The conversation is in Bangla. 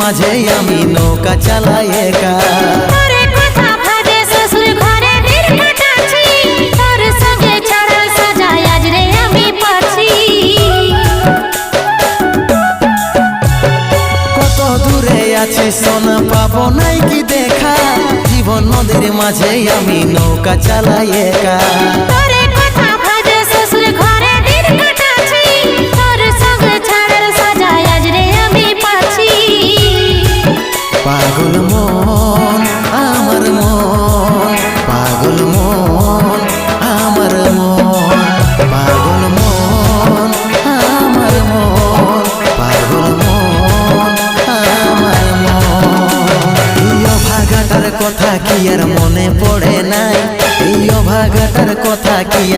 মাঝে আমি নৌকা চালাই একা। কত দূরে আছি সোনা পাবো নাই কি দেখা, জীবন নদীর মাঝে আমি নৌকা চালাই একা। পাগল মন আমার মন, পাগল মন আমার মন, পাগল মন আমার মন, পাগল মন আমার মন। এই অভাগাটার কথা কি আর মনে পড়ে নাই, এই অভাগাটার কথা কি